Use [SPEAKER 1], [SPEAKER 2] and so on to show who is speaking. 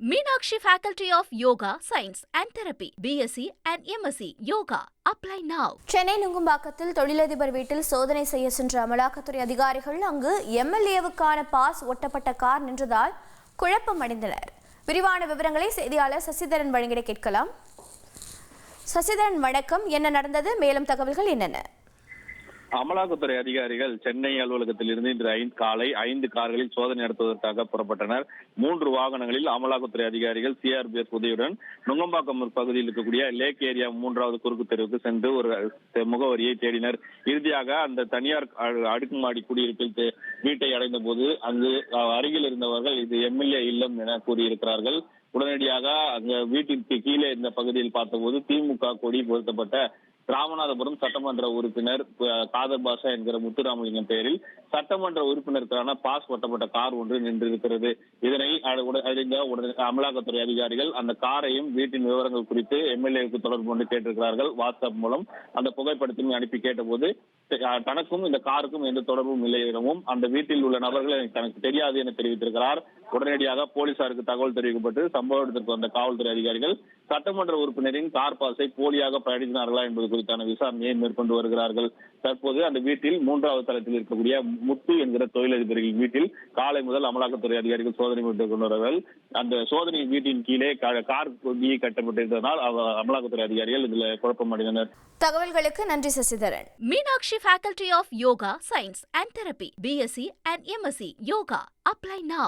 [SPEAKER 1] Meenakshi Faculty of Yoga, Science and Therapy, BSc and MSc Yoga. Apply now.
[SPEAKER 2] Chennai நுங்கம்பாக்கத்தில் தொழிலதிபர் வீட்டில் சோதனை செய்ய சென்ற அமலாக்கத்துறை அதிகாரிகள் அங்கு எம்எல்ஏவுக்கான பாஸ் ஒட்டப்பட்ட கார் நின்றதால் குழப்பம் அடைந்தனர். விரிவான விவரங்களை செய்தியாளர் சசிதரன் வழங்கிட கேட்கலாம். சசிதரன் வணக்கம். என்ன நடந்தது? மேலும் தகவல்கள் என்னென்ன?
[SPEAKER 3] அமலாக்கத்துறை அதிகாரிகள் சென்னை அலுவலகத்தில் இருந்து இன்று காலை 5 கார்களில் சோதனை நடத்துவதற்காக புறப்பட்டனர். 3 வாகனங்களில் அமலாக்கத்துறை அதிகாரிகள் சிஆர்பிஎஃப் உதவியுடன் நுங்கம்பாக்கம் பகுதியில் இருக்கக்கூடிய லேக் ஏரியா 3வது குறுக்கு தெருவுக்கு சென்று ஒரு முகவரியை தேடினர். இறுதியாக அந்த தனியார் அடுக்குமாடி குடியிருப்பில் வீட்டை அடைந்த போது அங்கு அருகில் இருந்தவர்கள் இது எம்எல்ஏ இல்லம் என கூறியிருக்கிறார்கள். உடனடியாக அங்க வீட்டிற்கு கீழே இந்த பகுதியில் பார்த்தபோது திமுக கொடி பொருத்தப்பட்ட ராமநாதபுரம் சட்டமன்ற உறுப்பினர் காதர் பாஷா என்கிற முத்துராமலிங்கம் பெயரில் சட்டமன்ற உறுப்பினருக்கான பாஸ் ஒட்டப்பட்ட கார் ஒன்று நின்றிருக்கிறது. இதனை அறிந்த அமலாக்கத்துறை அதிகாரிகள் அந்த காரையும் வீட்டின் விவரங்கள் குறித்து எம்எல்ஏவுக்கு தொடர்பு கொண்டு கேட்டிருக்கிறார்கள். வாட்ஸ்அப் மூலம் அந்த புகைப்படத்தையும் அனுப்பி கேட்டபோது தனக்கும் இந்த காருக்கும் எந்த தொடர்பும் இல்லை எனவும் அந்த வீட்டில் உள்ள நபர்கள் தனக்கு தெரியாது என தெரிவித்திருக்கிறார். உடனடியாக போலீசாருக்கு தகவல் தெரிவிக்கப்பட்டு சம்பவ இடத்திற்கு வந்த காவல்துறை அதிகாரிகள் சட்டமன்ற உறுப்பினரின் கார் பாஸை போலியாக பயணித்தார்களா என்பது குறித்தான விசாரணையை மேற்கொண்டு வருகிறார்கள். தற்போது அந்த வீட்டில் 3வது தளத்தில் இருக்கக்கூடிய முத்து என்கிற தொழிலதிபர்களின் வீட்டில் காலை முதல் அமலாக்கத்துறை அதிகாரிகள் சோதனை மேற்கொண்டவர்கள். அந்த சோதனை வீட்டின் கீழே கார் கொடியை கட்டப்பட்டிருந்ததால் அமலாக்கத்துறை அதிகாரிகள் இதுல குழப்பம் அடைந்தனர்.
[SPEAKER 2] தகவல்களுக்கு நன்றி Sasitharan.
[SPEAKER 1] Meenakshi Faculty of Yoga, Science and Therapy, BSc and MSc Yoga. Apply now.